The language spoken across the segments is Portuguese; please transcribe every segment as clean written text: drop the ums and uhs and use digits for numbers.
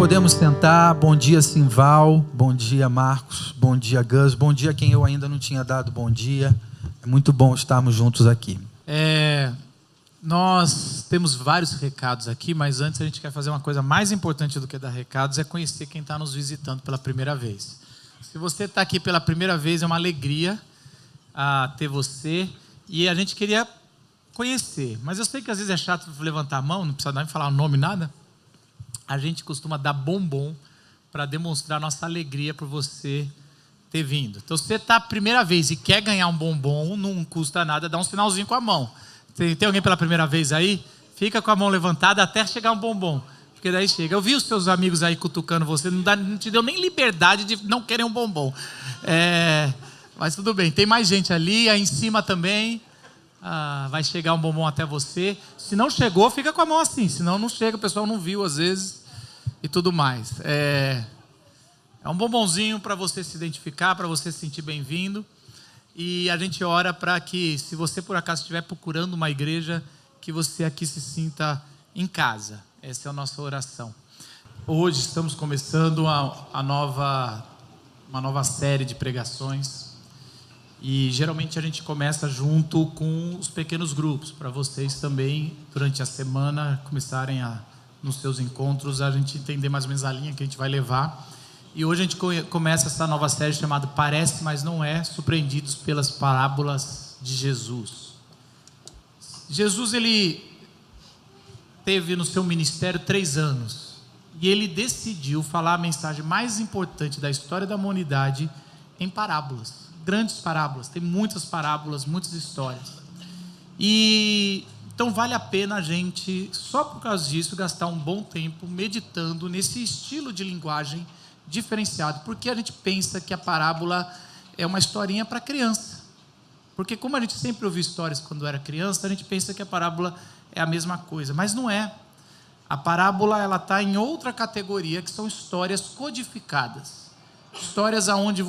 Podemos sentar. Bom dia, Simval. Bom dia, Marcos. Bom dia, Gus. Bom dia quem eu ainda não tinha dado bom dia. É muito bom estarmos juntos aqui. Nós temos vários recados aqui, mas antes a gente quer fazer uma coisa mais importante do que dar recados, é conhecer quem está nos visitando pela primeira vez. Se você está aqui pela primeira vez, é uma alegria ter você, e a gente queria conhecer, mas eu sei que às vezes é chato levantar a mão, não precisa nem falar o nome, nada. A gente costuma dar bombom para demonstrar nossa alegria por você ter vindo. Então, se você está a primeira vez e quer ganhar um bombom, não custa nada, dá um sinalzinho com a mão. Tem alguém pela primeira vez aí? Fica com a mão levantada até chegar um bombom, porque daí chega. Eu vi os seus amigos aí cutucando você, não te deu nem liberdade de não querer um bombom. Mas tudo bem, tem mais gente ali, aí em cima também. Vai chegar um bombom até você. Se não chegou, fica com a mão assim, senão não chega, o pessoal não viu às vezes e tudo mais. É um bombonzinho para você se identificar, para você se sentir bem-vindo. E a gente ora para que, se você por acaso estiver procurando uma igreja, que você aqui se sinta em casa. Essa é a nossa oração. Hoje estamos começando uma nova série de pregações. E geralmente a gente começa junto com os pequenos grupos, para vocês também, durante a semana, começarem nos seus encontros, a gente entender mais ou menos a linha que a gente vai levar. E hoje a gente começa essa nova série chamada Parece, Mas Não É, surpreendidos pelas parábolas de Jesus. Jesus, ele teve no seu ministério 3 anos, e ele decidiu falar a mensagem mais importante da história da humanidade em parábolas. Grandes parábolas, tem muitas parábolas, muitas histórias. E então vale a pena a gente, só por causa disso, gastar um bom tempo meditando nesse estilo de linguagem diferenciado, porque a gente pensa que a parábola é uma historinha para criança. Porque como a gente sempre ouviu histórias quando era criança, a gente pensa que a parábola é a mesma coisa, mas não é. A parábola, ela está em outra categoria, que são histórias codificadas. Histórias onde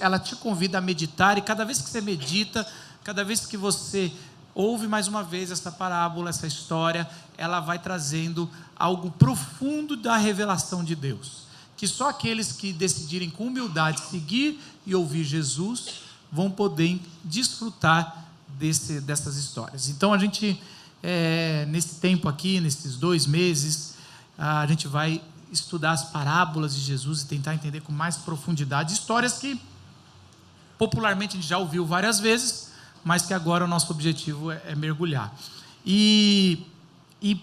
ela te convida a meditar, e cada vez que você medita, cada vez que você ouve mais uma vez essa parábola, essa história, ela vai trazendo algo profundo da revelação de Deus, que só aqueles que decidirem com humildade seguir e ouvir Jesus vão poder desfrutar dessas histórias. Então a gente, nesse tempo aqui, nesses 2 meses, a gente vai estudar as parábolas de Jesus e tentar entender com mais profundidade histórias que popularmente a gente já ouviu várias vezes, mas que agora o nosso objetivo é mergulhar. E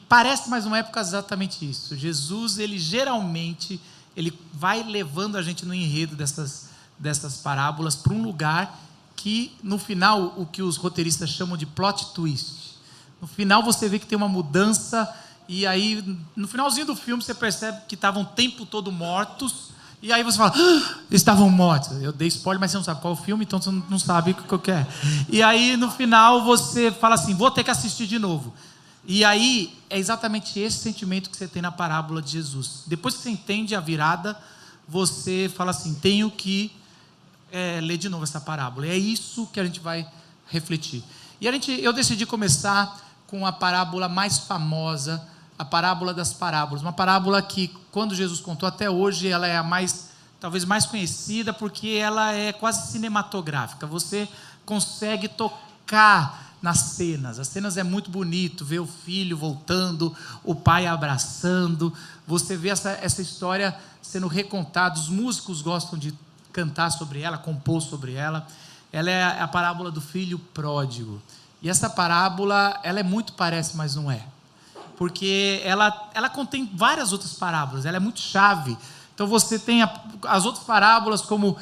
parece mais uma época exatamente isso. Jesus, ele geralmente vai levando a gente no enredo dessas parábolas para um lugar que no final, o que os roteiristas chamam de plot twist. No final você vê que tem uma mudança. E aí, no finalzinho do filme, você percebe que estavam o tempo todo mortos. E aí você fala, eles estavam mortos. Eu dei spoiler, mas você não sabe qual é o filme, então você não sabe o que eu quero. E aí, no final, você fala assim, vou ter que assistir de novo. E aí, é exatamente esse sentimento que você tem na parábola de Jesus. Depois que você entende a virada, você fala assim, tenho que ler de novo essa parábola. E é isso que a gente vai refletir. E eu decidi começar com a parábola mais famosa, a parábola das parábolas, uma parábola que, quando Jesus contou até hoje, ela é talvez mais conhecida, porque ela é quase cinematográfica. Você consegue tocar nas cenas. As cenas é muito bonito, ver o filho voltando, o pai abraçando. Você vê essa história sendo recontada. Os músicos gostam de cantar sobre ela, compor sobre ela. Ela é a parábola do filho pródigo. E essa parábola, ela é muito parece, mas não é. Porque ela contém várias outras parábolas, ela é muito chave. Então você tem as outras parábolas, como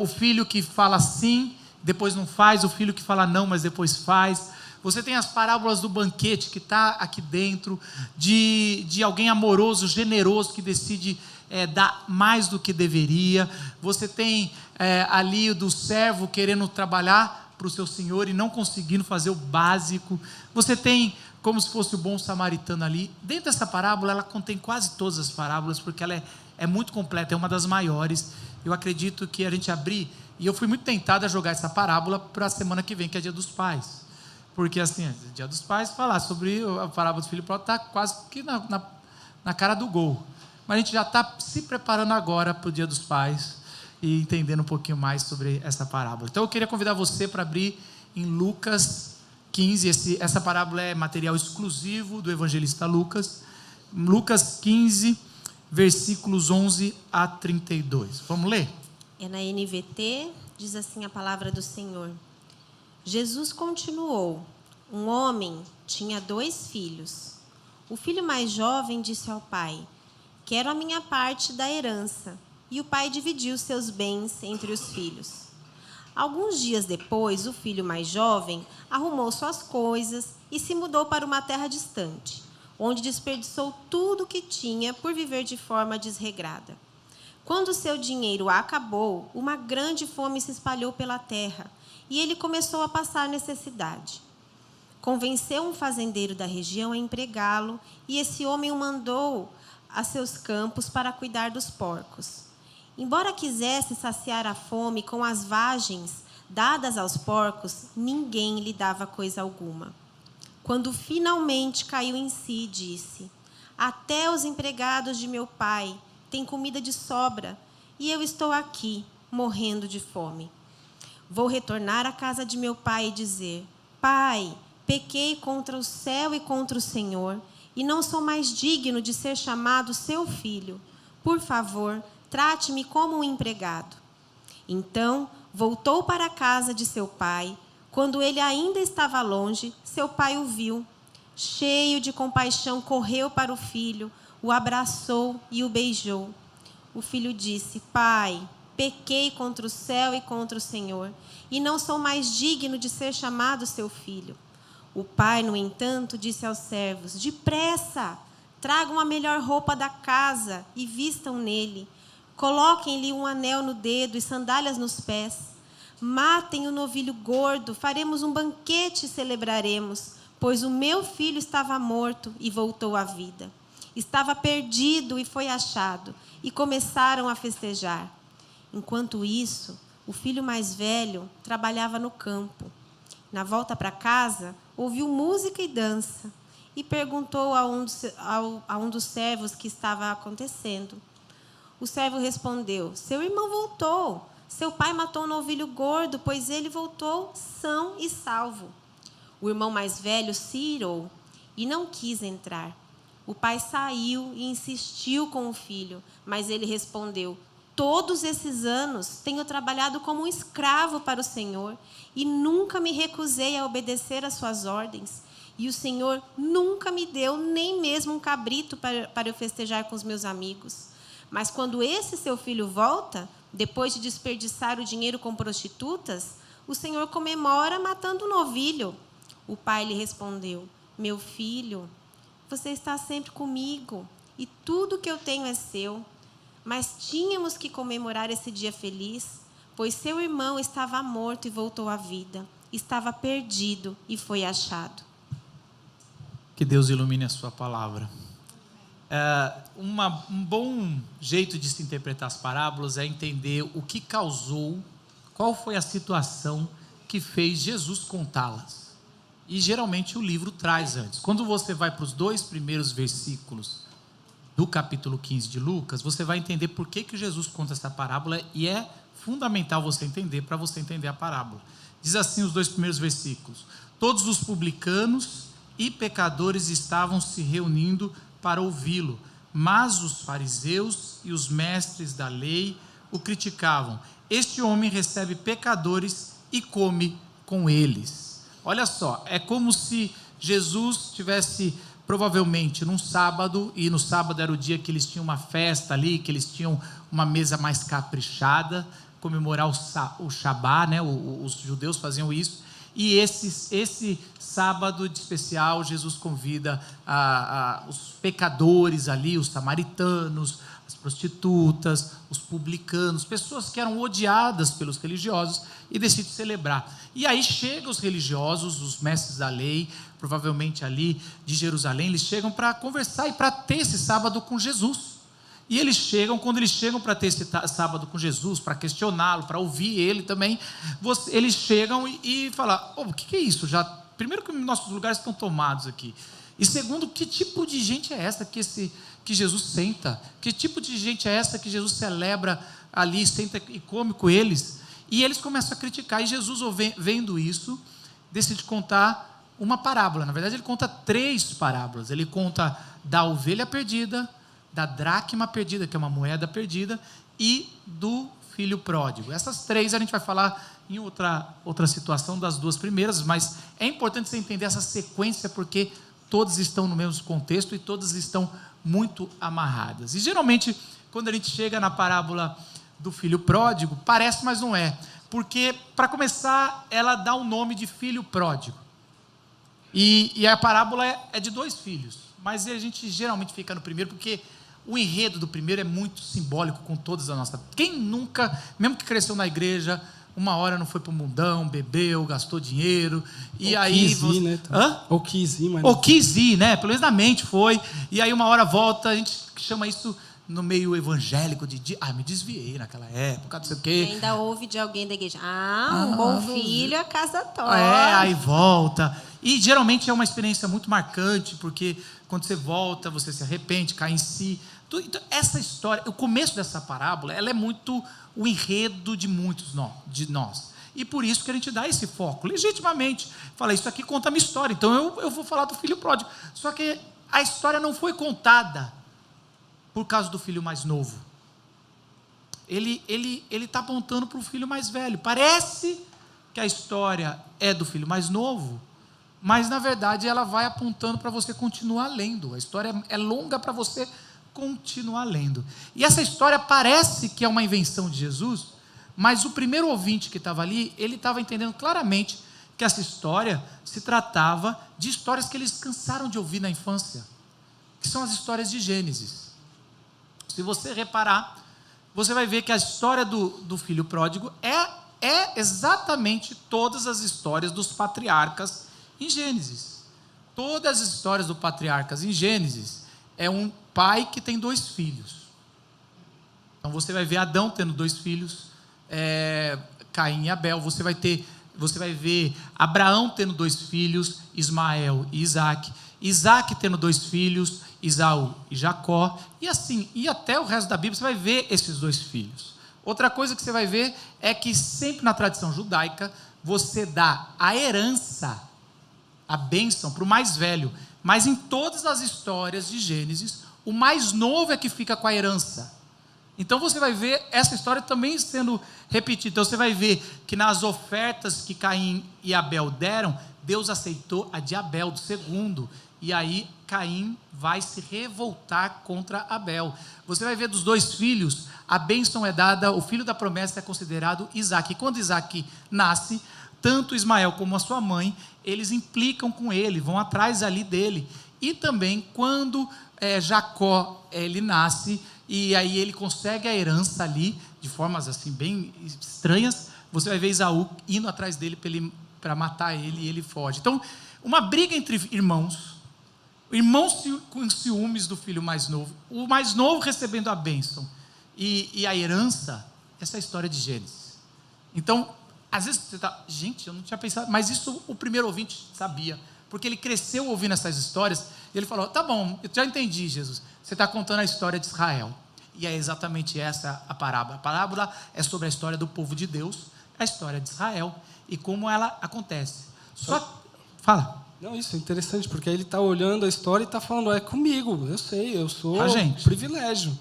o filho que fala sim, depois não faz, o filho que fala não, mas depois faz. Você tem as parábolas do banquete, que está aqui dentro, de alguém amoroso, generoso, que decide dar mais do que deveria. Você tem ali do servo querendo trabalhar para o seu senhor e não conseguindo fazer o básico. Você tem como se fosse o bom samaritano ali. Dentro dessa parábola, ela contém quase todas as parábolas, porque ela é muito completa, é uma das maiores. Eu acredito que a gente abrir, e eu fui muito tentado a jogar essa parábola para a semana que vem, que é Dia dos Pais. Porque assim, Dia dos Pais, falar sobre a parábola do filho pródigo está quase que na cara do gol. mas a gente já está se preparando agora para o Dia dos Pais e entendendo um pouquinho mais sobre essa parábola. Então eu queria convidar você para abrir em Lucas 15, essa parábola é material exclusivo do evangelista Lucas. Lucas 15, versículos 11 a 32. Vamos ler? É na NVT, diz assim a palavra do Senhor. Jesus continuou: um homem tinha 2 filhos. O filho mais jovem disse ao pai: quero a minha parte da herança. E o pai dividiu seus bens entre os filhos. Alguns dias depois, o filho mais jovem arrumou suas coisas e se mudou para uma terra distante, onde desperdiçou tudo o que tinha por viver de forma desregrada. Quando seu dinheiro acabou, uma grande fome se espalhou pela terra e ele começou a passar necessidade. Convenceu um fazendeiro da região a empregá-lo e esse homem o mandou a seus campos para cuidar dos porcos. Embora quisesse saciar a fome com as vagens dadas aos porcos, ninguém lhe dava coisa alguma. Quando finalmente caiu em si, disse: até os empregados de meu pai têm comida de sobra, e eu estou aqui, morrendo de fome. Vou retornar à casa de meu pai e dizer: pai, pequei contra o céu e contra o Senhor, e não sou mais digno de ser chamado seu filho. Por favor, trate-me como um empregado. Então, voltou para a casa de seu pai. Quando ele ainda estava longe, seu pai o viu. Cheio de compaixão, correu para o filho, o abraçou e o beijou. O filho disse: pai, pequei contra o céu e contra o Senhor, e não sou mais digno de ser chamado seu filho. O pai, no entanto, disse aos servos: depressa, tragam a melhor roupa da casa e vistam nele. Coloquem-lhe um anel no dedo e sandálias nos pés. Matem o novilho gordo, faremos um banquete e celebraremos, pois o meu filho estava morto e voltou à vida. Estava perdido e foi achado, e começaram a festejar. Enquanto isso, o filho mais velho trabalhava no campo. Na volta para casa, ouviu música e dança, e perguntou a um dos servos o que estava acontecendo. O servo respondeu: seu irmão voltou. Seu pai matou um novilho gordo, pois ele voltou são e salvo. O irmão mais velho se irou e não quis entrar. O pai saiu e insistiu com o filho, mas ele respondeu: todos esses anos tenho trabalhado como um escravo para o Senhor e nunca me recusei a obedecer às suas ordens. E o Senhor nunca me deu nem mesmo um cabrito para eu festejar com os meus amigos. Mas quando esse seu filho volta, depois de desperdiçar o dinheiro com prostitutas, o Senhor comemora matando um novilho. O pai lhe respondeu: meu filho, você está sempre comigo e tudo que eu tenho é seu. Mas tínhamos que comemorar esse dia feliz, pois seu irmão estava morto e voltou à vida. Estava perdido e foi achado. Que Deus ilumine a sua palavra. Um bom jeito de se interpretar as parábolas é entender o que causou, qual foi a situação que fez Jesus contá-las. E geralmente o livro traz antes. Quando você vai para os 2 primeiros versículos do capítulo 15 de Lucas, você vai entender por que Jesus conta essa parábola, e é fundamental você entender para você entender a parábola. Diz assim os 2 primeiros versículos: todos os publicanos e pecadores estavam se reunindo para ouvi-lo, mas os fariseus e os mestres da lei o criticavam. Este homem recebe pecadores e come com eles. Olha só, é como se Jesus tivesse provavelmente num sábado, e no sábado era o dia que eles tinham uma festa ali, que eles tinham uma mesa mais caprichada, comemorar o Shabá, né? Os judeus faziam isso. E esse sábado de especial, Jesus convida os pecadores ali, os samaritanos, as prostitutas, os publicanos, pessoas que eram odiadas pelos religiosos, e decide celebrar. E aí chegam os religiosos, os mestres da lei, provavelmente ali de Jerusalém, eles chegam para conversar e para ter esse sábado com Jesus. E quando eles chegam para ter esse sábado com Jesus, para questioná-lo, para ouvir ele também, eles chegam e falam: o que é isso? Primeiro que nossos lugares estão tomados aqui. E segundo, que tipo de gente é essa que Jesus senta? Que tipo de gente é essa que Jesus celebra ali, senta e come com eles? E eles começam a criticar, e Jesus, vendo isso, decide contar uma parábola. Na verdade, ele conta 3 parábolas. Ele conta da ovelha perdida, da dracma perdida, que é uma moeda perdida, e do filho pródigo. Essas 3 a gente vai falar em outra situação das 2 primeiras, mas é importante você entender essa sequência, porque todas estão no mesmo contexto e todas estão muito amarradas. E geralmente, quando a gente chega na parábola do filho pródigo, parece, mas não é. Porque, para começar, ela dá o nome de filho pródigo. E a parábola é de 2 filhos. Mas a gente geralmente fica no primeiro, porque o enredo do primeiro é muito simbólico com todas as nossas. Quem nunca, mesmo que cresceu na igreja, uma hora não foi para o mundão, bebeu, gastou dinheiro, e ou aí... quis ir, né? Hã? Ou quis ir, mas... Ou quis ir, né? Pelo menos na mente foi. E aí uma hora volta, a gente chama isso no meio evangélico me desviei naquela época, não sei o quê. E ainda ouve de alguém da igreja, um bom filho a casa toda. Aí volta. E geralmente é uma experiência muito marcante, porque quando você volta, você se arrepende, cai em si. Então, essa história, o começo dessa parábola, ela é muito o enredo de muitos de nós. E por isso que a gente dá esse foco, legitimamente. Fala, isso aqui conta a minha história, então eu vou falar do filho pródigo. Só que a história não foi contada por causa do filho mais novo. Ele está apontando para o filho mais velho. Parece que a história é do filho mais novo, mas na verdade ela vai apontando para você continuar lendo. A história é longa para você continuar lendo. E essa história parece que é uma invenção de Jesus, mas o primeiro ouvinte que estava ali, ele estava entendendo claramente que essa história se tratava de histórias que eles cansaram de ouvir na infância, que são as histórias de Gênesis. Se você reparar, você vai ver que a história do filho pródigo é exatamente todas as histórias dos patriarcas em Gênesis. Todas as histórias dos patriarcas em Gênesis é um pai que tem 2 filhos. Então você vai ver Adão tendo 2 filhos, Caim e Abel. Você vai ver Abraão tendo 2 filhos, Ismael e Isaac. Isaac tendo 2 filhos, Esaú e Jacó, e assim, e até o resto da Bíblia você vai ver esses 2 filhos. Outra coisa que você vai ver é que sempre na tradição judaica, você dá a herança, a bênção para o mais velho, mas em todas as histórias de Gênesis, o mais novo é que fica com a herança. Então você vai ver essa história também sendo repetida. Então você vai ver que nas ofertas que Caim e Abel deram, Deus aceitou a de Abel, do segundo, e aí Caim vai se revoltar contra Abel. Você vai ver dos 2 filhos, a bênção é dada, o filho da promessa é considerado Isaac. E quando Isaac nasce, tanto Ismael como a sua mãe, eles implicam com ele, vão atrás ali dele. E também quando Jacó ele nasce, e aí ele consegue a herança ali, de formas assim bem estranhas, você vai ver Esaú indo atrás dele para matar ele, e ele foge. Então, uma briga entre irmãos com ciúmes do filho mais novo, o mais novo recebendo a bênção e a herança, essa é a história de Gênesis. Então, às vezes você está, gente, eu não tinha pensado, mas isso o primeiro ouvinte sabia, porque ele cresceu ouvindo essas histórias, e ele falou, tá bom, eu já entendi, Jesus, você está contando a história de Israel, e é exatamente essa a parábola. A parábola é sobre a história do povo de Deus, a história de Israel, e como ela acontece. Fala. Não, isso é interessante, porque aí ele está olhando a história e está falando, é comigo, eu sei, eu sou privilégio.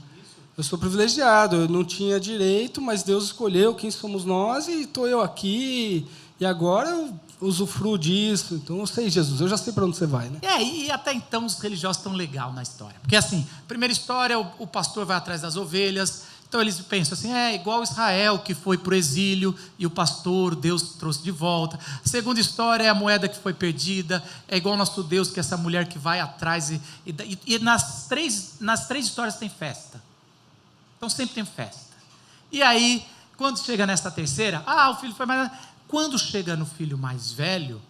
Eu sou privilegiado, eu não tinha direito, mas Deus escolheu quem somos nós e estou eu aqui, e agora eu usufruo disso. Então eu sei, Jesus, eu já sei para onde você vai, né? E até então os religiosos estão legal na história. Porque assim, primeira história, o pastor vai atrás das ovelhas, então eles pensam assim, é igual Israel que foi para o exílio e o pastor, Deus trouxe de volta. A segunda história é a moeda que foi perdida, é igual ao nosso Deus, que é essa mulher que vai atrás e nas três histórias tem festa. Então sempre tem festa. E aí, quando chega nessa terceira, o filho foi mais... Quando chega no filho mais velho,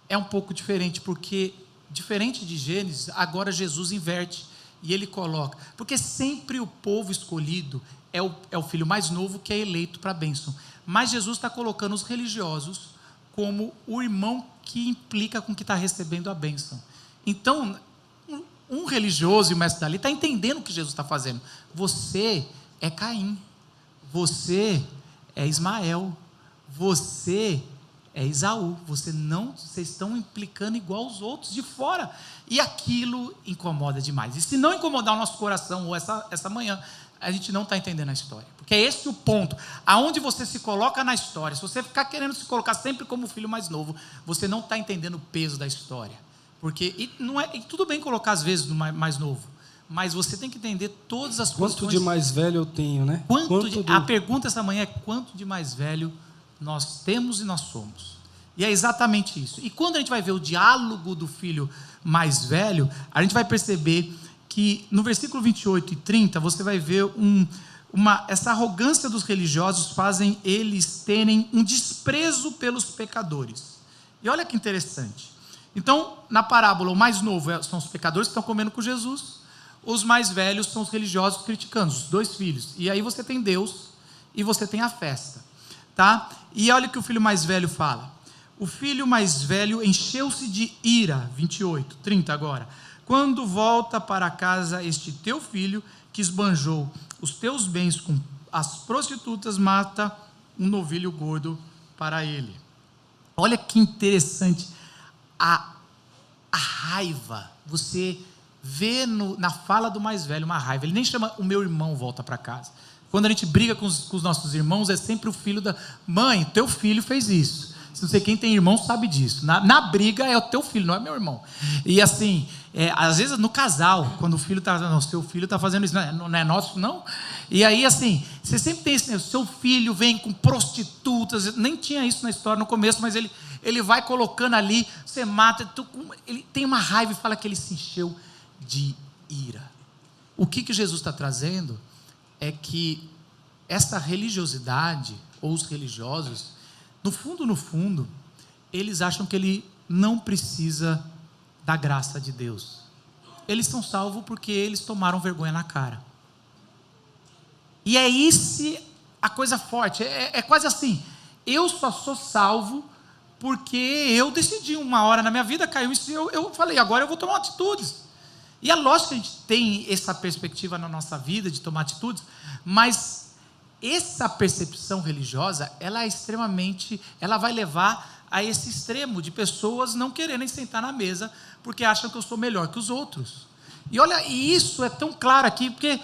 é um pouco diferente, porque diferente de Gênesis, agora Jesus inverte. E ele coloca, porque sempre o povo escolhido é o filho mais novo que é eleito para a bênção. Mas Jesus está colocando os religiosos como o irmão que implica com que está recebendo a bênção. Então, um religioso e o mestre da lei está entendendo o que Jesus está fazendo. Você é Caim, você é Ismael, você é Esaú, vocês estão implicando igual os outros de fora, e aquilo incomoda demais. E se não incomodar o nosso coração, ou essa manhã, a gente não está entendendo a história, porque é esse o ponto, aonde você se coloca na história. Se você ficar querendo se colocar sempre como o filho mais novo, você não está entendendo o peso da história, porque e tudo bem colocar às vezes no mais novo, mas você tem que entender todas as coisas. Quanto de mais velho eu tenho, né? A pergunta essa manhã é: quanto de mais velho nós temos e nós somos? E é exatamente isso. E quando a gente vai ver o diálogo do filho mais velho, a gente vai perceber que no versículo 28 e 30, você vai ver essa arrogância dos religiosos fazem eles terem um desprezo pelos pecadores. E olha que interessante. Então, na parábola, o mais novo são os pecadores que estão comendo com Jesus, os mais velhos são os religiosos criticando, os dois filhos. E aí você tem Deus e você tem a festa. Tá? E olha o que o filho mais velho fala. O filho mais velho encheu-se de ira, 28, 30 agora. Quando volta para casa este teu filho, que esbanjou os teus bens com as prostitutas, mata um novilho gordo para ele. Olha que interessante a raiva. Você vê na fala do mais velho uma raiva. Ele nem chama o meu irmão volta para casa. Quando a gente briga com os nossos irmãos, é sempre o filho da mãe, teu filho fez isso. Se não sei quem tem irmão sabe disso. Na briga é o teu filho, não é meu irmão. E assim, às vezes no casal, quando o filho está, não, seu filho está fazendo isso, não é nosso, não. E aí assim, você sempre tem esse, seu filho vem com prostitutas, nem tinha isso na história no começo, mas ele vai colocando ali, você mata, ele tem uma raiva e fala que ele se encheu de ira. O que Jesus está trazendo é que essa religiosidade, ou os religiosos, no fundo, eles acham que ele não precisa da graça de Deus. Eles são salvos porque eles tomaram vergonha na cara. E é isso a coisa forte, é quase assim, eu só sou salvo porque eu decidi uma hora na minha vida, caiu isso, e eu falei, agora eu vou tomar atitudes. E é lógico que a gente tem essa perspectiva na nossa vida de tomar atitudes, mas essa percepção religiosa, ela vai levar a esse extremo de pessoas não quererem sentar na mesa porque acham que eu sou melhor que os outros. E olha, e isso é tão claro aqui, porque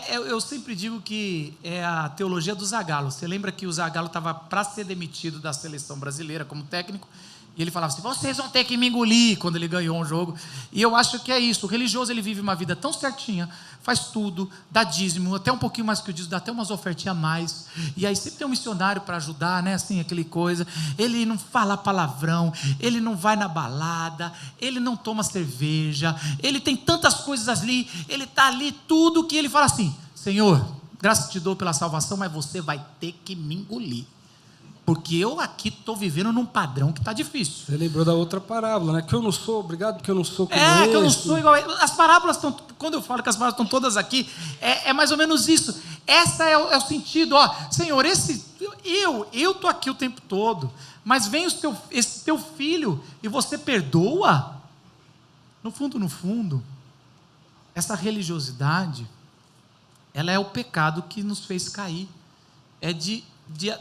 eu sempre digo que é a teologia do Zagallo. Você lembra que o Zagallo estava para ser demitido da seleção brasileira como técnico? E ele falava assim, vocês vão ter que me engolir, quando ele ganhou um jogo. E eu acho que é isso, o religioso ele vive uma vida tão certinha, faz tudo, dá dízimo, até um pouquinho mais que o dízimo, dá até umas ofertinhas a mais, e aí sempre tem um missionário para ajudar, né, assim, aquele coisa, ele não fala palavrão, ele não vai na balada, ele não toma cerveja, ele tem tantas coisas ali, ele está ali, tudo que ele fala assim, Senhor, graças te dou pela salvação, mas você vai ter que me engolir. Porque eu aqui estou vivendo num padrão que está difícil. Você lembrou da outra parábola, né? Que eu não sou obrigado, porque eu não sou como ele. Que eu não sou igual a ele. As parábolas estão, quando eu falo que as parábolas estão todas aqui, é mais ou menos isso. Essa é o sentido, ó. Senhor, eu estou aqui o tempo todo, mas vem esse teu filho e você perdoa? No fundo, essa religiosidade, ela é o pecado que nos fez cair.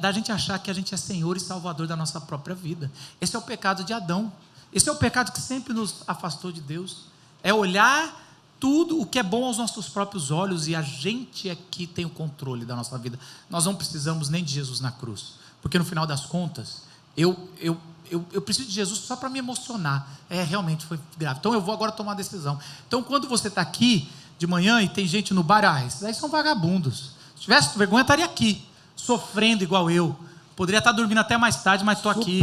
Da gente achar que a gente é Senhor e Salvador da nossa própria vida. Esse é o pecado de Adão. Esse é o pecado que sempre nos afastou de Deus. É olhar tudo o que é bom aos nossos próprios olhos e a gente é que tem o controle da nossa vida. Nós não precisamos nem de Jesus na cruz, porque no final das contas, eu preciso de Jesus só para me emocionar. Realmente foi grave. Então eu vou agora tomar uma decisão. Então quando você está aqui de manhã e tem gente no bar, esses aí são vagabundos. Se tivesse vergonha, estaria aqui, sofrendo igual eu, poderia estar dormindo até mais tarde, mas estou aqui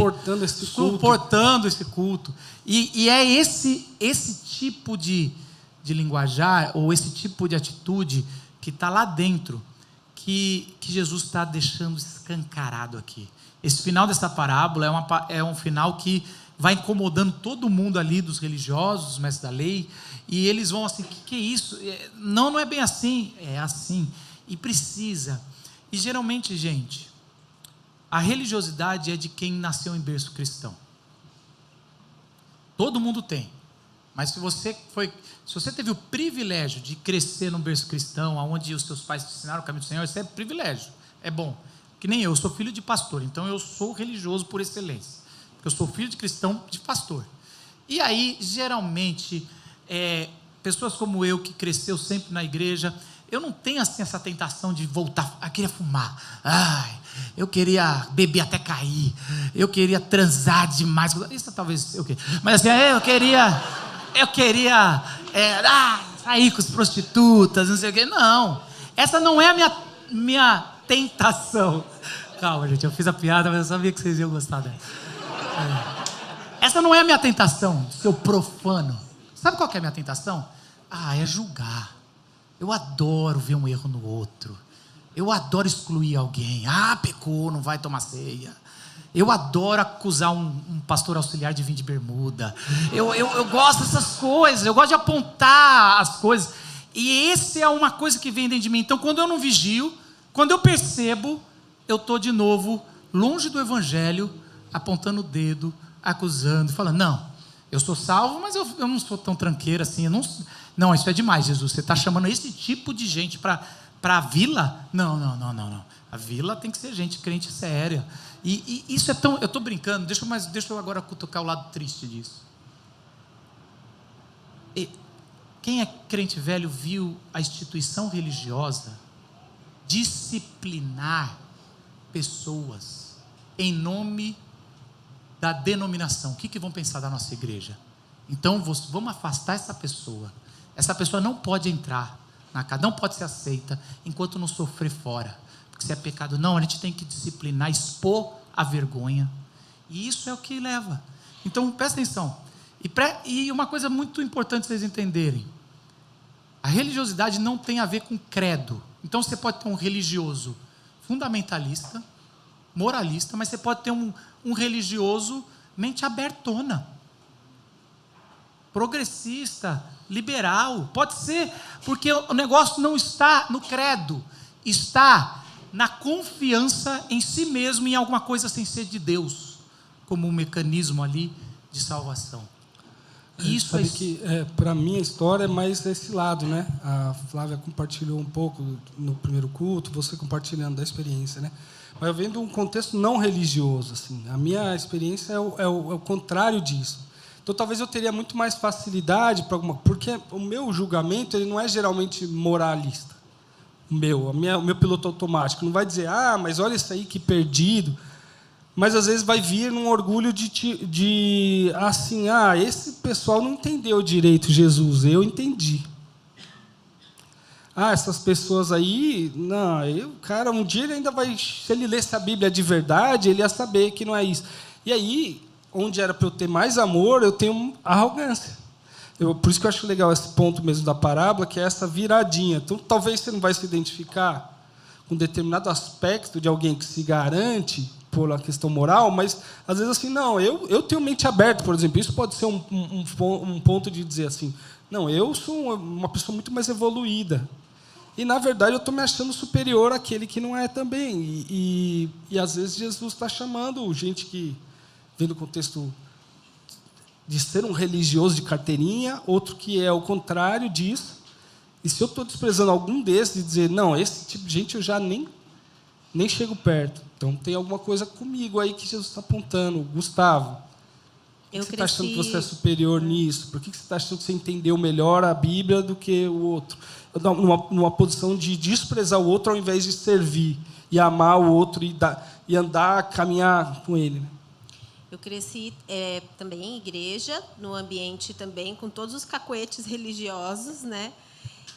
suportando esse culto. E é esse tipo de linguajar, ou esse tipo de atitude que está lá dentro, que Jesus está deixando escancarado aqui. Esse final dessa parábola é um final que vai incomodando todo mundo ali, dos religiosos, dos mestres da lei, e eles vão assim, que é isso? Não é bem assim, é assim, e precisa. E geralmente, gente, a religiosidade é de quem nasceu em berço cristão. Todo mundo tem, Mas se você teve o privilégio de crescer num berço cristão, onde os seus pais te ensinaram o caminho do Senhor, isso é privilégio, é bom. Que nem eu sou filho de pastor, então eu sou religioso por excelência. Porque eu sou filho de cristão de pastor. E aí, geralmente, pessoas como eu, que cresceu sempre na igreja, eu não tenho assim essa tentação de voltar, eu queria fumar, eu queria beber até cair, eu queria transar demais, isso talvez eu queria, mas assim, eu queria sair com as prostitutas, não sei o quê. Não, essa não é a minha tentação. Calma, gente, eu fiz a piada, mas eu sabia que vocês iam gostar dela. Essa não é a minha tentação, seu profano. Sabe qual que é a minha tentação? É julgar. Eu adoro ver um erro no outro. Eu adoro excluir alguém. Pecou, não vai tomar ceia. Eu adoro acusar um pastor auxiliar de vir de bermuda. Eu gosto dessas coisas. Eu gosto de apontar as coisas. E essa é uma coisa que vem dentro de mim. Então, quando eu não vigio, quando eu percebo, eu estou de novo longe do evangelho, apontando o dedo, acusando, falando, não, eu sou salvo, mas eu não sou tão tranqueiro assim. Não, isso é demais, Jesus. Você está chamando esse tipo de gente para a vila? Não. A vila tem que ser gente crente séria. E isso é tão... Eu estou brincando, deixa eu agora cutucar o lado triste disso. Quem é crente velho viu a instituição religiosa disciplinar pessoas em nome da denominação. O que vão pensar da nossa igreja? Então, vamos afastar essa pessoa. Essa pessoa não pode entrar na casa, não pode ser aceita enquanto não sofrer fora. Porque se é pecado, não, a gente tem que disciplinar, expor a vergonha. E isso é o que leva. Então, presta atenção. E uma coisa muito importante vocês entenderem. A religiosidade não tem a ver com credo. Então, você pode ter um religioso fundamentalista, moralista, mas você pode ter um religioso mente abertona, progressista, liberal. Pode ser, porque o negócio não está no credo, está na confiança em si mesmo, em alguma coisa sem ser de Deus, como um mecanismo ali de salvação. Isso sabe que para mim a história é mais desse lado, né? A Flávia compartilhou um pouco no primeiro culto, você compartilhando da experiência, né? Mas eu venho de um contexto não religioso, assim. A minha experiência é o contrário disso. Então, talvez eu teria muito mais facilidade para alguma... Porque o meu julgamento ele não é geralmente moralista. O meu piloto automático não vai dizer, mas olha isso aí, que perdido. Mas, às vezes, vai vir num orgulho de assim, esse pessoal não entendeu direito Jesus, eu entendi. Essas pessoas aí, cara, um dia ele ainda vai, se ele lesse a Bíblia de verdade, ele ia saber que não é isso. E aí, onde era para eu ter mais amor, eu tenho arrogância. Por isso que eu acho legal esse ponto mesmo da parábola, que é essa viradinha. Então, talvez você não vai se identificar com um determinado aspecto de alguém que se garante por uma questão moral, mas, às vezes, assim, não, eu tenho mente aberta, por exemplo. Isso pode ser um ponto de dizer assim, não, eu sou uma pessoa muito mais evoluída. E, na verdade, eu estou me achando superior àquele que não é também. E às vezes, Jesus está chamando gente que vem do contexto de ser um religioso de carteirinha, outro que é o contrário disso. E se eu estou desprezando algum desses e dizer, não, esse tipo de gente eu já nem chego perto. Então, tem alguma coisa comigo aí que Jesus está apontando. Gustavo, por que você está achando que você é superior nisso? Por que você está achando que você entendeu melhor a Bíblia do que o outro? Numa posição de desprezar o outro ao invés de servir e amar o outro e andar, caminhar com ele. Eu cresci também em igreja, no ambiente também com todos os cacoetes religiosos, né?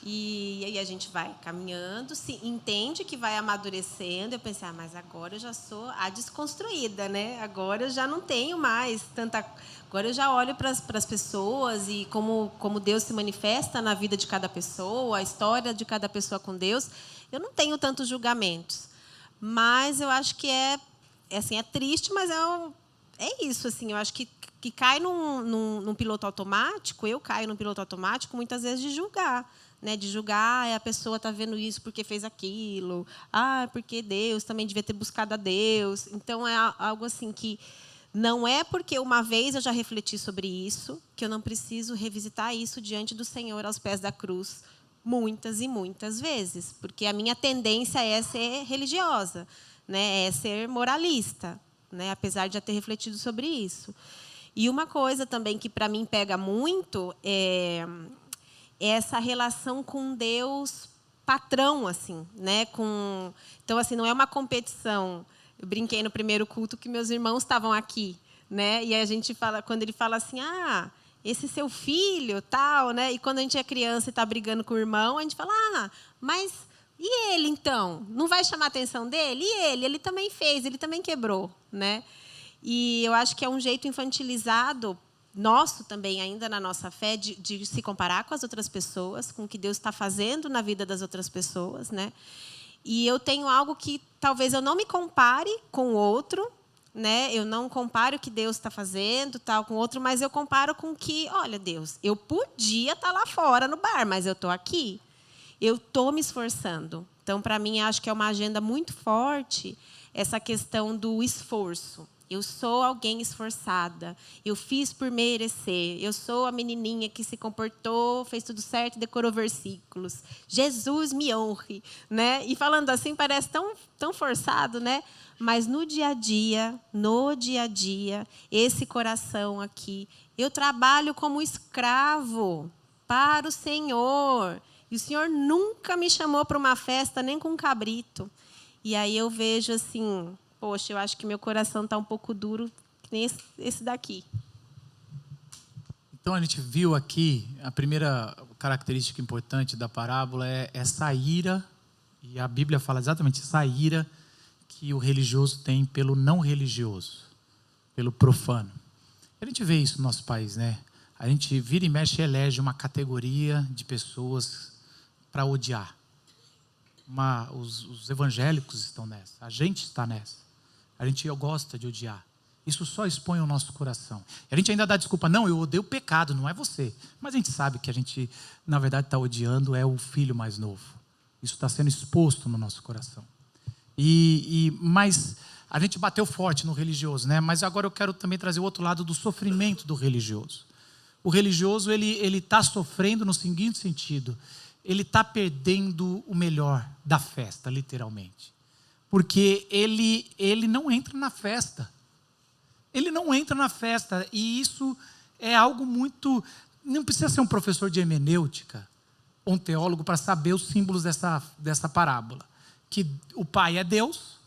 E aí a gente vai caminhando, se entende que vai amadurecendo. Eu pensei, mas agora eu já sou a desconstruída, né? Agora eu já não tenho mais tanta... Agora eu já olho para as pessoas e como Deus se manifesta na vida de cada pessoa, a história de cada pessoa com Deus. Eu não tenho tantos julgamentos. Mas eu acho que é triste, mas é isso, assim. Eu acho que cai num piloto automático, eu caio num piloto automático muitas vezes de julgar. Né, de julgar, a pessoa está vendo isso porque fez aquilo, porque Deus também devia ter buscado a Deus. Então, é algo assim que Não é porque uma vez eu já refleti sobre isso que eu não preciso revisitar isso diante do Senhor aos pés da cruz muitas e muitas vezes, porque a minha tendência é ser religiosa, né? É ser moralista, né? Apesar de já ter refletido sobre isso. E uma coisa também que para mim pega muito é essa relação com Deus patrão, assim, né? Então, assim, não é uma competição. Eu brinquei no primeiro culto que meus irmãos estavam aqui, né? E a gente fala, quando ele fala assim, esse seu filho, tal, né? E quando a gente é criança e está brigando com o irmão, a gente fala, mas e ele então? Não vai chamar a atenção dele? E ele? Ele também fez, ele também quebrou, né? E eu acho que é um jeito infantilizado nosso também, ainda na nossa fé, de se comparar com as outras pessoas, com o que Deus está fazendo na vida das outras pessoas, né? E eu tenho algo que talvez eu não me compare com o outro, né? Eu não comparo o que Deus está fazendo, tal, com o outro, mas eu comparo com que, olha, Deus, eu podia estar lá fora no bar, mas eu estou aqui. Eu estou me esforçando. Então, para mim, acho que é uma agenda muito forte essa questão do esforço. Eu sou alguém esforçada. Eu fiz por merecer. Eu sou a menininha que se comportou, fez tudo certo, decorou versículos. Jesus me honre, né? E falando assim parece tão forçado, né? Mas no dia a dia, esse coração aqui, eu trabalho como escravo para o Senhor. E o Senhor nunca me chamou para uma festa nem com um cabrito. E aí eu vejo assim, poxa, eu acho que meu coração está um pouco duro, que nem esse daqui. Então, a gente viu aqui, a primeira característica importante da parábola é essa ira, e a Bíblia fala exatamente essa ira que o religioso tem pelo não religioso, pelo profano. A gente vê isso no nosso país, né? A gente vira e mexe e elege uma categoria de pessoas para odiar. Os evangélicos estão nessa, a gente está nessa. A gente gosta de odiar. Isso só expõe o nosso coração. E a gente ainda dá desculpa, não, eu odeio o pecado, não é você. Mas a gente sabe que a gente, na verdade, está odiando é o filho mais novo. Isso está sendo exposto no nosso coração. Mas a gente bateu forte no religioso, né? Mas agora eu quero também trazer o outro lado do sofrimento do religioso. O religioso, ele está sofrendo no seguinte sentido: ele está perdendo o melhor da festa, literalmente. Porque ele não entra na festa. Ele não entra na festa. E isso é algo muito... Não precisa ser um professor de hermenêutica ou um teólogo para saber os símbolos dessa parábola. Que o pai é Deus,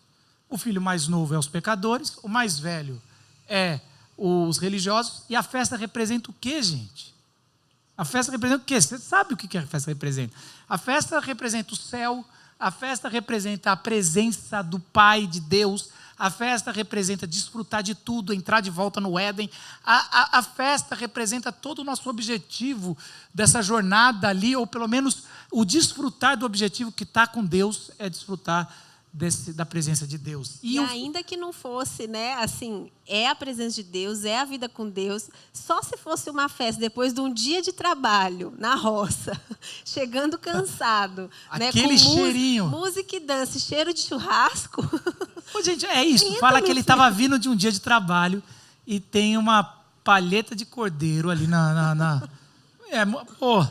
o filho mais novo é os pecadores, o mais velho é os religiosos. E a festa representa o quê, gente? A festa representa o quê? Você sabe o que a festa representa? A festa representa o céu, a festa representa a presença do Pai, de Deus, a festa representa desfrutar de tudo, entrar de volta no Éden, a festa representa todo o nosso objetivo dessa jornada ali, ou pelo menos o desfrutar do objetivo que está com Deus, é desfrutar da presença de Deus. E ainda que não fosse, né, assim, é a presença de Deus, é a vida com Deus, só se fosse uma festa depois de um dia de trabalho na roça, chegando cansado, aquele, né, com cheirinho, música e dança, cheiro de churrasco. Pô, gente, é isso, fala que ele estava vindo de um dia de trabalho e tem uma palheta de cordeiro ali pô,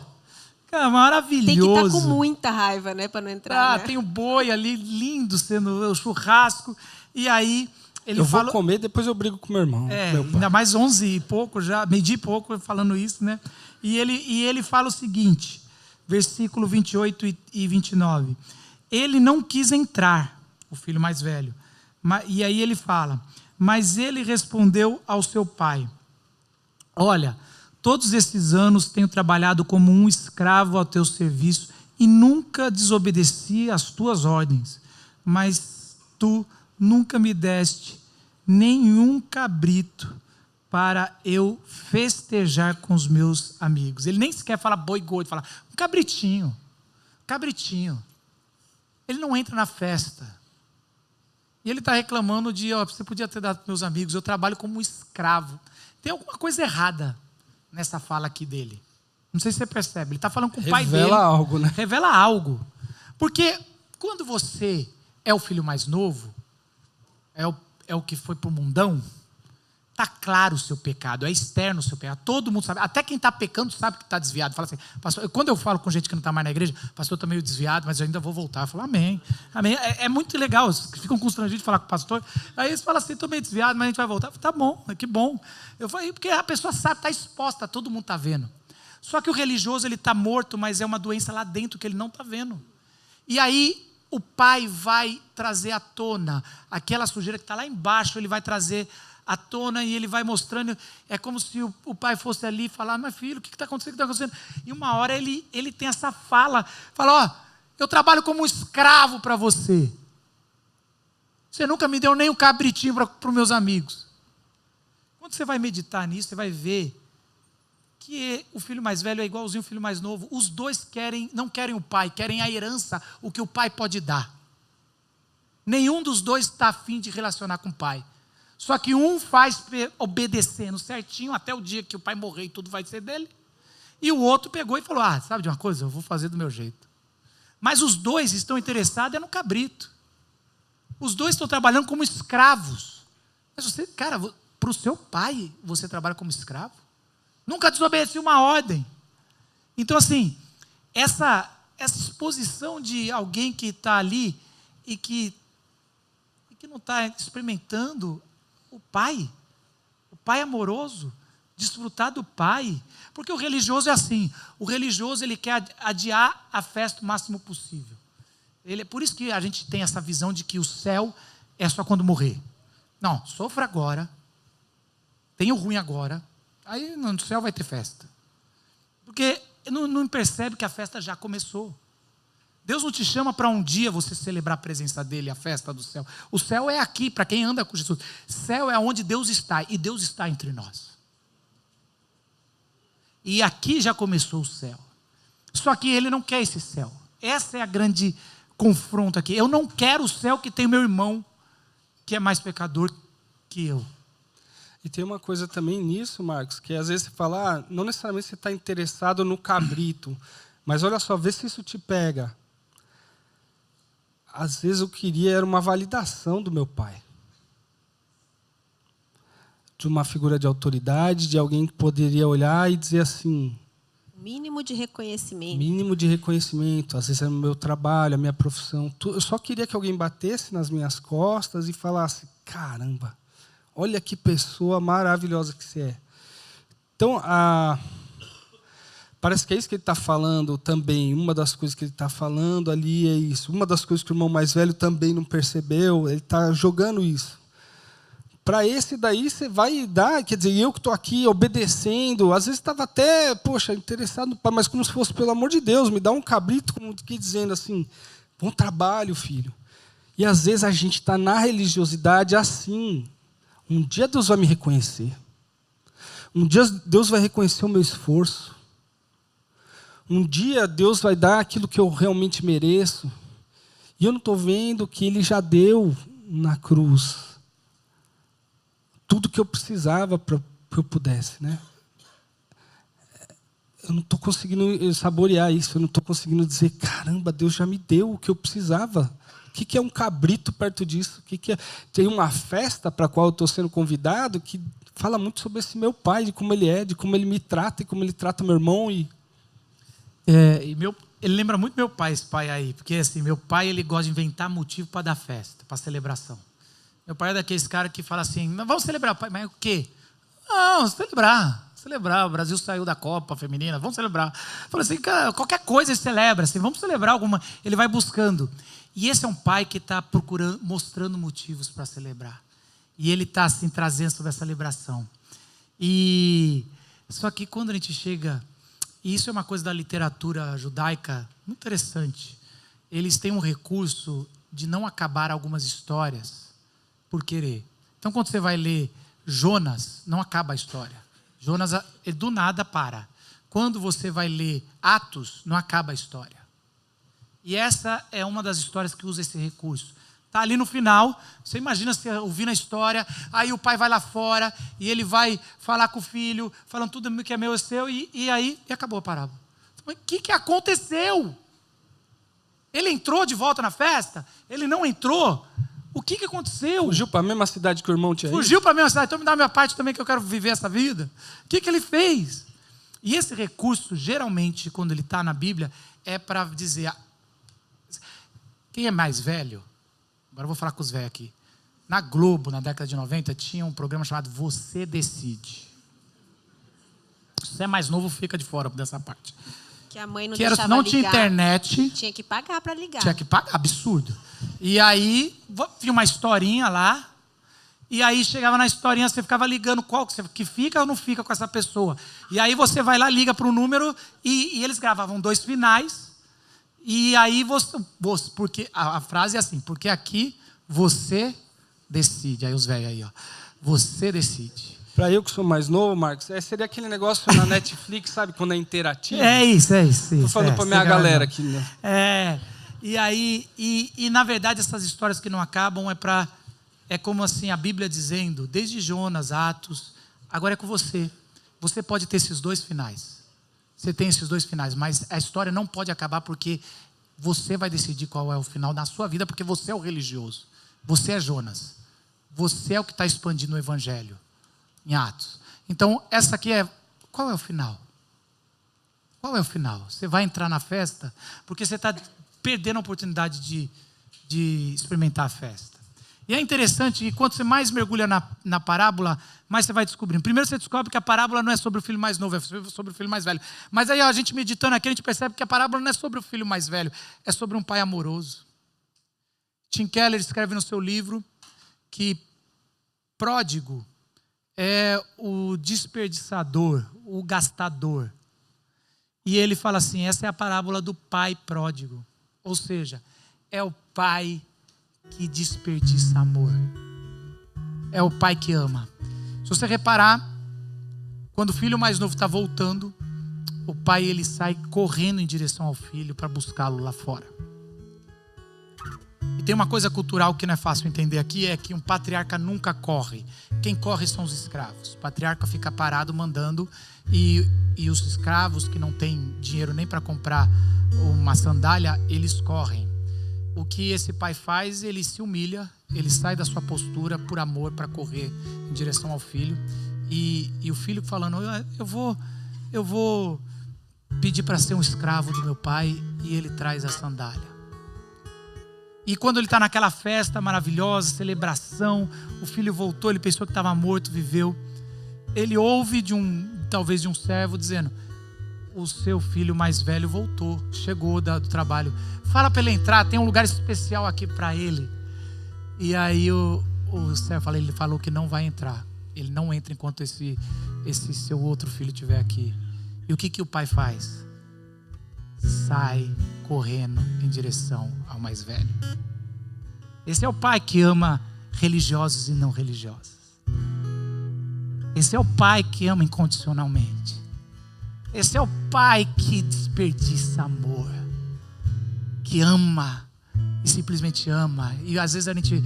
cara, maravilhoso. Tem que estar com muita raiva, né, para não entrar. Tem o boi ali, lindo, sendo o churrasco. E aí ele fala... Eu vou comer, depois eu brigo com meu irmão. Ainda mais 11 e pouco, já, meio-dia e pouco falando isso, né? E ele fala o seguinte, versículo 28 e 29. Ele não quis entrar, o filho mais velho. E aí ele fala, mas ele respondeu ao seu pai: olha, todos esses anos tenho trabalhado como um escravo ao teu serviço e nunca desobedeci às tuas ordens. Mas tu nunca me deste nenhum cabrito para eu festejar com os meus amigos. Ele nem sequer fala boi gordo, fala um cabritinho. Ele não entra na festa. E ele está reclamando de, você podia ter dado para meus amigos, eu trabalho como um escravo. Tem alguma coisa errada nessa fala aqui dele. Não sei se você percebe. Ele está falando com o pai dele. Revela algo, né? Revela algo. Porque quando você é o filho mais novo, é o que foi para o mundão, Está claro o seu pecado, é externo o seu pecado. Todo mundo sabe, até quem está pecando sabe que está desviado. Fala assim, pastor, quando eu falo com gente que não está mais na igreja, pastor, está meio desviado, mas eu ainda vou voltar. Eu falo, amém, amém. É muito legal, eles ficam constrangidos de falar com o pastor. Aí eles falam assim, estou meio desviado, mas a gente vai voltar. Eu falo, tá bom, que bom. Eu falei, porque a pessoa sabe, está exposta, todo mundo está vendo. Só que o religioso, ele está morto, mas é uma doença lá dentro que ele não está vendo. E aí o pai vai trazer à tona aquela sujeira que está lá embaixo, ele vai trazer à tona e ele vai mostrando. É como se o pai fosse ali e falar, mas filho, o que está acontecendo? O que está acontecendo? E uma hora ele tem essa fala, fala, eu trabalho como um escravo para você. Você nunca me deu nem um cabritinho para os meus amigos. Quando você vai meditar nisso, você vai ver que o filho mais velho é igualzinho o filho mais novo. Os dois não querem o pai, querem a herança, o que o pai pode dar. Nenhum dos dois está afim de relacionar com o pai. Só que um faz obedecendo certinho, até o dia que o pai morrer e tudo vai ser dele. E o outro pegou e falou, sabe de uma coisa? Eu vou fazer do meu jeito. Mas os dois estão interessados no cabrito. Os dois estão trabalhando como escravos. Mas você, cara, para o seu pai, você trabalha como escravo? Nunca desobedeceu uma ordem. Então, assim, essa exposição de alguém que está ali e que não está experimentando o pai amoroso, desfrutar do pai. Porque o religioso é assim, o religioso ele quer adiar a festa o máximo possível. Por isso que a gente tem essa visão de que o céu é só quando morrer. Não, sofra agora, tenha o ruim agora, aí no céu vai ter festa. Porque não percebe que a festa já começou. Deus não te chama para um dia você celebrar a presença dele, a festa do céu. O céu é aqui, para quem anda com Jesus. Céu é onde Deus está, e Deus está entre nós. E aqui já começou o céu. Só que ele não quer esse céu. Essa é a grande confronto aqui. Eu não quero o céu que tem meu irmão, que é mais pecador que eu. E tem uma coisa também nisso, Marcos, que às vezes você fala, não necessariamente você está interessado no cabrito, mas olha só, vê se isso te pega. Às vezes eu queria era uma validação do meu pai. De uma figura de autoridade, de alguém que poderia olhar e dizer assim... Mínimo de reconhecimento. Mínimo de reconhecimento. Às vezes é o meu trabalho, a minha profissão. Eu só queria que alguém batesse nas minhas costas e falasse, caramba, olha que pessoa maravilhosa que você é. Então, parece que é isso que ele está falando também. Uma das coisas que ele está falando ali é isso. Uma das coisas que o irmão mais velho também não percebeu, ele está jogando isso. Para esse daí você vai dar, quer dizer, eu que estou aqui obedecendo, às vezes estava até, interessado no pai, mas como se fosse, pelo amor de Deus, me dá um cabrito, como que dizendo assim, bom trabalho, filho. E às vezes a gente está na religiosidade assim, um dia Deus vai me reconhecer. Um dia Deus vai reconhecer o meu esforço. Um dia Deus vai dar aquilo que eu realmente mereço. E eu não estou vendo que Ele já deu na cruz tudo que eu precisava para que eu pudesse, né? Eu não estou conseguindo saborear isso. Eu não estou conseguindo dizer, caramba, Deus já me deu o que eu precisava. O que é um cabrito perto disso? O que é? Tem uma festa para a qual eu estou sendo convidado que fala muito sobre esse meu pai, de como ele é, de como ele me trata e como ele trata meu irmão. Ele lembra muito meu pai, esse pai aí, porque assim, meu pai ele gosta de inventar motivo para dar festa, para celebração. Meu pai é daqueles caras que fala assim, vamos celebrar, pai, mas o quê? Não, celebrar, o Brasil saiu da Copa Feminina, vamos celebrar. Fala assim, cara, qualquer coisa ele celebra, assim, vamos celebrar alguma, ele vai buscando. E esse é um pai que está procurando, mostrando motivos para celebrar. E ele está assim, trazendo sobre essa celebração. Só que quando a gente chega, e isso é uma coisa da literatura judaica muito interessante, eles têm um recurso de não acabar algumas histórias por querer. Então, quando você vai ler Jonas, não acaba a história. Jonas, do nada, para. Quando você vai ler Atos, não acaba a história. E essa é uma das histórias que usa esse recurso. Está ali no final, você imagina você ouvindo a história, aí o pai vai lá fora, e ele vai falar com o filho, falando tudo que é meu é seu, e aí acabou a parábola. Mas o que aconteceu? Ele entrou de volta na festa? Ele não entrou? O que aconteceu? Fugiu para a mesma cidade que o irmão tinha ido? Fugiu para a mesma cidade. Então me dá a minha parte também, que eu quero viver essa vida. O que ele fez? E esse recurso, geralmente, quando ele está na Bíblia, é para dizer... Quem é mais velho? Agora eu vou falar com os velhos aqui. Na Globo, na década de 90, tinha um programa chamado Você Decide. Se você é mais novo, fica de fora dessa parte. Que a mãe não deixava ligar. Não tinha internet. Tinha que pagar para ligar. Tinha que pagar, absurdo. E aí, tinha uma historinha lá. E aí, chegava na historinha, você ficava ligando qual que fica ou não fica com essa pessoa. E aí, você vai lá, liga para o número e eles gravavam 2 finais. E aí, porque a frase é assim, porque aqui você decide. Aí os velhos aí, ó. Você decide. Para eu que sou mais novo, Marcos, seria aquele negócio na Netflix, sabe? Quando é interativo. É isso. Tô falando para minha galera aqui, né? E aí, na verdade, essas histórias que não acabam é como assim, a Bíblia dizendo, desde Jonas, Atos, agora é com você. Você pode ter esses 2 finais. Você tem esses 2 finais, mas a história não pode acabar porque você vai decidir qual é o final na sua vida, porque você é o religioso. Você é Jonas. Você é o que está expandindo o evangelho em Atos. Então, essa aqui qual é o final? Qual é o final? Você vai entrar na festa porque você está perdendo a oportunidade de experimentar a festa. E é interessante que quanto você mais mergulha na parábola, mais você vai descobrindo. Primeiro você descobre que a parábola não é sobre o filho mais novo, é sobre o filho mais velho. Mas aí a gente meditando aqui, a gente percebe que a parábola não é sobre o filho mais velho, é sobre um pai amoroso. Tim Keller escreve no seu livro que pródigo é o desperdiçador, o gastador. E ele fala assim, essa é a parábola do pai pródigo. Ou seja, é o pai que desperdiça amor. É o pai que ama. Se você reparar, quando o filho mais novo está voltando, o pai ele sai correndo em direção ao filho para buscá-lo lá fora. E tem uma coisa cultural que não é fácil entender aqui, é que um patriarca nunca corre. Quem corre são os escravos. O patriarca fica parado mandando e os escravos que não têm dinheiro nem para comprar uma sandália, eles correm. O que esse pai faz, ele se humilha, ele sai da sua postura por amor para correr em direção ao filho. E o filho falando, eu vou pedir para ser um escravo do meu pai, e ele traz a sandália. E quando ele está naquela festa maravilhosa, celebração, o filho voltou, ele pensou que estava morto, viveu. Ele ouve talvez de um servo dizendo, o seu filho mais velho voltou, chegou do trabalho. Fala para ele entrar, tem um lugar especial aqui para ele. E aí o servo ele falou que não vai entrar. Ele não entra enquanto esse seu outro filho estiver aqui. E o que o pai faz? Sai correndo em direção ao mais velho. Esse é o pai que ama religiosos e não religiosos. Esse é o pai que ama incondicionalmente. Esse é o pai que desperdiça amor, que ama e simplesmente ama. E às vezes a gente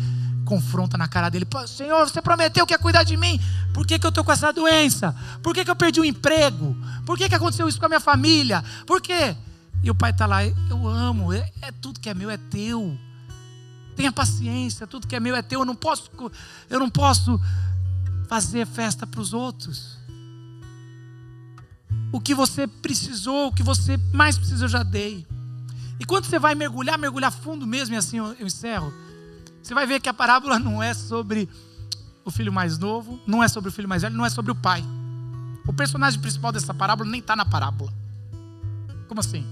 confronta na cara dele, Senhor, você prometeu que ia cuidar de mim, por que eu estou com essa doença? Por que eu perdi o emprego? Por que aconteceu isso com a minha família? Por quê? E o pai está lá, eu amo, tudo que é meu é teu. Tenha paciência, tudo que é meu é teu. Eu não posso fazer festa para os outros. O que você precisou, o que você mais precisa, eu já dei. E quando você vai mergulhar fundo mesmo, e assim eu encerro, você vai ver que a parábola não é sobre o filho mais novo, não é sobre o filho mais velho, não é sobre o pai. O personagem principal dessa parábola nem está na parábola. Como assim?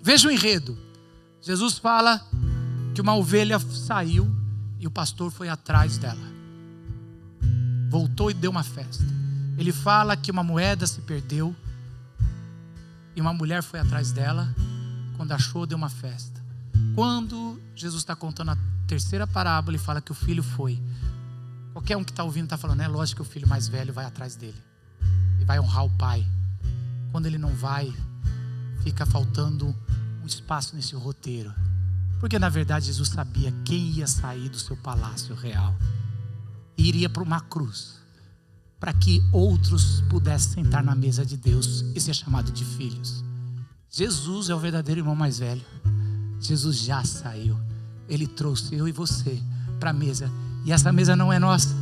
Veja o enredo. Jesus fala que uma ovelha saiu e o pastor foi atrás dela. Voltou e deu uma festa. Ele fala que uma moeda se perdeu e uma mulher foi atrás dela. Quando achou, deu uma festa. Quando Jesus está contando a terceira parábola, ele fala que o filho foi. Qualquer um que está ouvindo está falando, é lógico que o filho mais velho vai atrás dele. E vai honrar o pai. Quando ele não vai, fica faltando um espaço nesse roteiro. Porque na verdade Jesus sabia quem ia sair do seu palácio real. E iria para uma cruz. Para que outros pudessem sentar na mesa de Deus e ser chamado de filhos. Jesus é o verdadeiro irmão mais velho. Jesus já saiu. Ele trouxe eu e você para a mesa. E essa mesa não é nossa.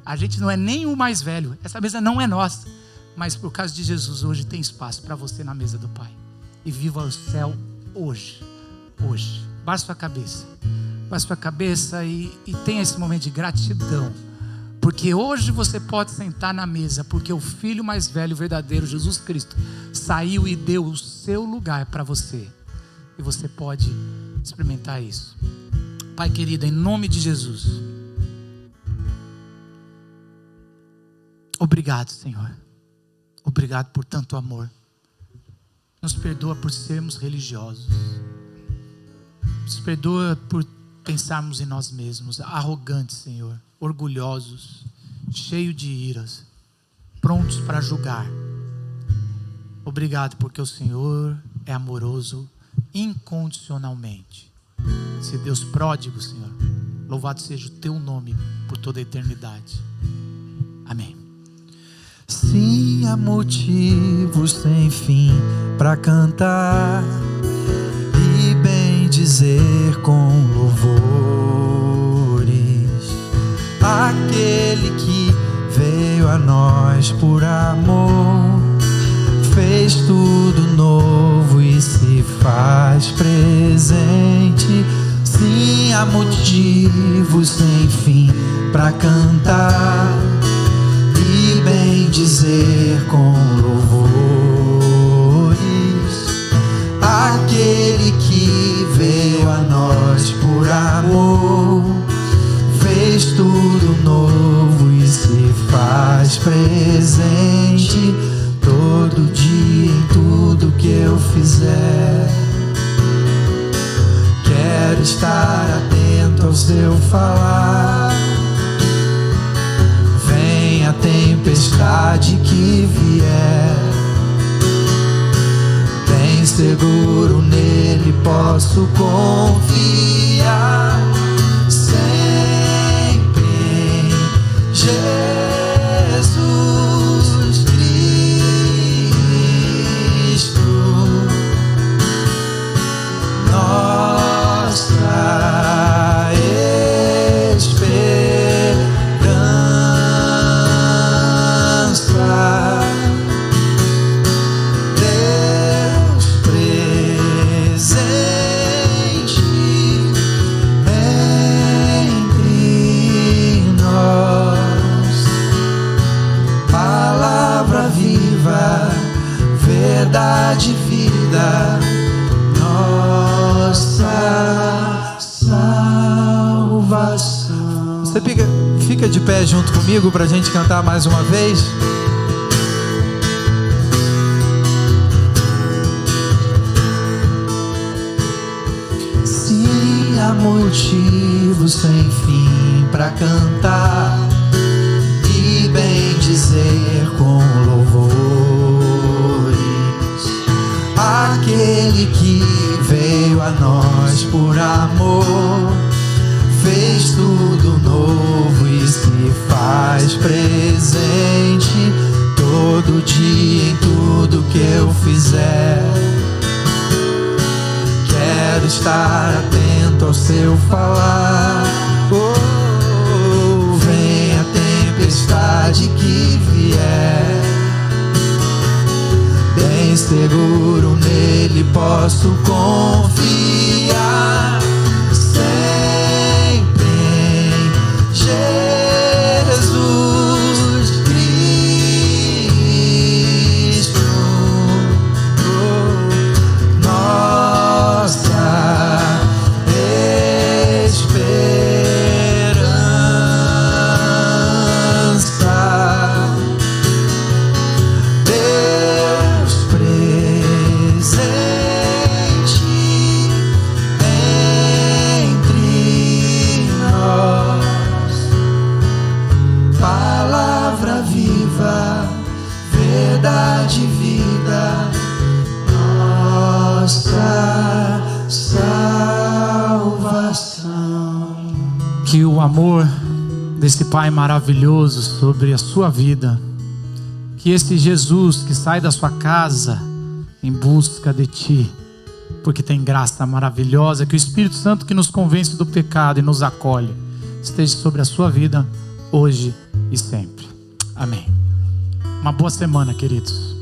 A gente não é nem o mais velho. Essa mesa não é nossa. Mas por causa de Jesus, hoje tem espaço para você na mesa do Pai. E viva o céu hoje. Hoje. Baixe sua cabeça. Baixe sua cabeça e tenha esse momento de gratidão. Porque hoje você pode sentar na mesa. Porque o Filho mais velho, verdadeiro, Jesus Cristo, saiu e deu o seu lugar para você. E você pode experimentar isso. Pai querido, em nome de Jesus. Obrigado, Senhor. Obrigado por tanto amor. Nos perdoa por sermos religiosos. Nos perdoa por pensarmos em nós mesmos, arrogantes, Senhor, orgulhosos, cheios de iras, prontos para julgar. Obrigado porque o Senhor é amoroso incondicionalmente. Esse Deus pródigo, Senhor, louvado seja o teu nome por toda a eternidade. Amém. Sim, há motivos sem fim para cantar e bem dizer com louvores. Aquele que veio a nós por amor, fez tudo novo e se faz presente. Sim, há motivos sem fim para cantar e bem dizer com louvores. Aquele que veio a nós por amor, fez tudo novo e se faz presente. Todo dia em tudo que eu fizer, quero estar atento ao seu falar. Vem a tempestade que vier, bem seguro nele posso confiar. Sempre em Jesus Cristo, nossa esperança. Deus presente entre nós, palavra viva, verdade e vida, nossa salvação. Você fica de pé junto comigo para a gente cantar mais uma vez. Sim, há motivos sem fim para cantar e bem dizer com louvores. Aquele que veio a nós por amor, fez tudo novo e se faz presente. Todo dia em tudo que eu fizer, quero estar atento ao seu falar. Oh, vem a tempestade que vier, bem seguro nele posso confiar. Sempre em Jesus Cristo, nossa esperança. Deus presente entre nós, palavra viva, verdade e vida, nossa salvação. Que o amor desse Pai maravilhoso sobre a sua vida, que esse Jesus que sai da sua casa em busca de ti, porque tem graça maravilhosa, que o Espírito Santo que nos convence do pecado e nos acolhe, esteja sobre a sua vida, hoje e sempre. Amém. Uma boa semana, queridos.